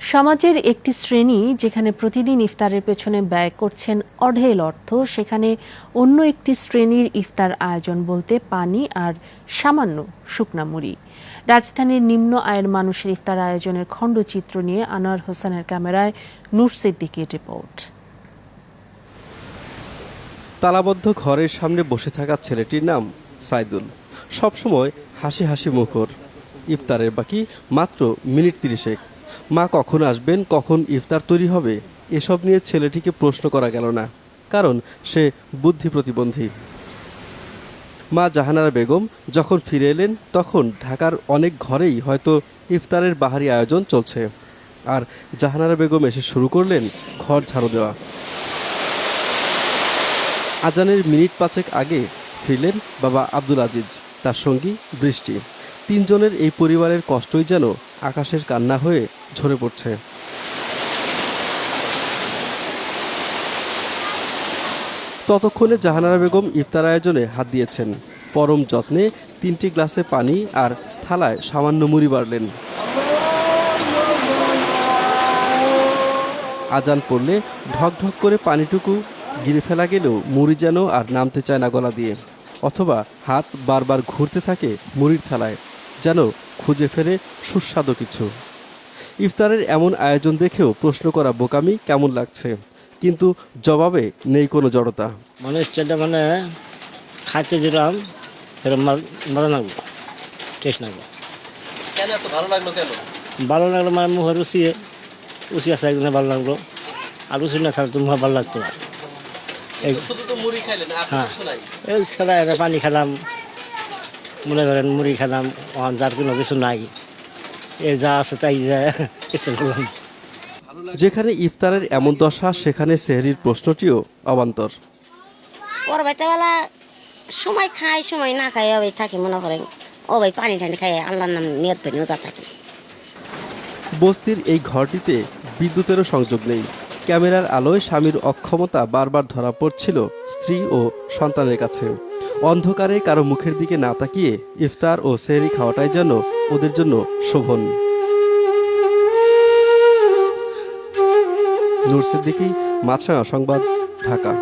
সমাজের একটি শ্রেণী যেখানে প্রতিদিন ইফতারের পেছনে ব্যয় করছেন অঢেল অর্থ, সেখানে অন্য একটি শ্রেণীর ইফতার আয়োজন বলতে পানি আর সামান্য শুকনা মুড়ি। রাজধানীর নিম্ন আয়ের মানুষের ইফতার আয়োজনের খণ্ডচিত্র নিয়ে আনোয়ার হোসেনের ক্যামেরায় নূর সিদ্দিকীর রিপোর্ট। তালাবদ্ধ ঘরের সামনে বসে থাকা ছেলেটির নাম সাইদুল। সবসময় হাসি হাসি মুখর। ইফতারের বাকি মাত্র মিনিট 30। মা কখন আসবেন, কখন ইফতার তৈরি হবে, এসব নিয়ে ছেলেটিকে প্রশ্ন করা গেল না, কারণ সে বুদ্ধি প্রতিবন্ধী। মা জাহানারা বেগম যখন ফিরে এলেন তখন ঢাকার অনেক ঘরেই হয়তো ইফতারের বাহারি আয়োজন চলছে, আর জাহানারা বেগম এসে শুরু করলেন ঘর ঝাড়ু দেওয়া। আজানের মিনিট 5 আগে ফিরলেন বাবা আব্দুল আজিজ, তার সঙ্গী বৃষ্টি। তিনজনের এই পরিবারের কষ্টই যেন আকাশের কান্না হয়ে ঝরে পড়ছে। ততক্ষণে জাহানারা বেগম ইফতার আয়োজনে হাত দিয়েছেন। পরম যত্নে 3টি গ্লাসে পানি আর থালায় সামান্য মুড়ি বাড়লেন। আজান পড়লে ঢক ঢক করে পানিটুকু গিলে ফেলা গেলেও মুড়ি যেন আর নামতে চায় না গলা দিয়ে, অথবা হাত বারবার ঘুরতে থাকে মুড়ির থালায়, যেন খুঁজে ফেরে সুস্বাদু কিছু। ইফতারের এমন আয়োজন দেখেও প্রশ্ন করা বোকামি কেমন লাগছে, কিন্তু জবাবে নেই কোনো জড়তা। মানুষ মানে খাইতে দিলাম, ভালো লাগলো, টেস্ট লাগলো। কেন এত ভালো লাগলো? কেন ভালো লাগলো মানে মুখের রুচি আছে, একদিনে ভালো লাগলো। আর রুচি না ছাড়া তো মুখ ভালো লাগতো না। হ্যাঁ, এই ছাড়া একটা পানি খেলাম, মনে করেন মুড়ি খেলাম, যার কোনো কিছু নাই, এ যা আছে তাই কিছু করলাম। যেখানে ইফতারের এমন দশা, সেখানে সেহরির প্রশ্নটিও অবান্তর। পরবাইতেবেলা সময় খায়, সময় না খায়, ওই থাকি মনে করেন ও ভাই পানি টানি খায়, আল্লাহর নাম নিয়ত করে ওজা থাকি। বস্তির এই ঘরটিতে বিদ্যুতেরও সংযোগ নেই। ক্যামেরার আলোয় স্বামীর অক্ষমতা বারবার ধরা পড়ছিল স্ত্রী ও সন্তানের কাছে। অন্ধকারে কারো মুখের দিকে না তাকিয়ে ইফতার ও সেহরি খাওয়াটাই যেন ওদের জন্য শোভন। নূর সিদ্দিকী, মাছরাঙা সংবাদ, ঢাকা।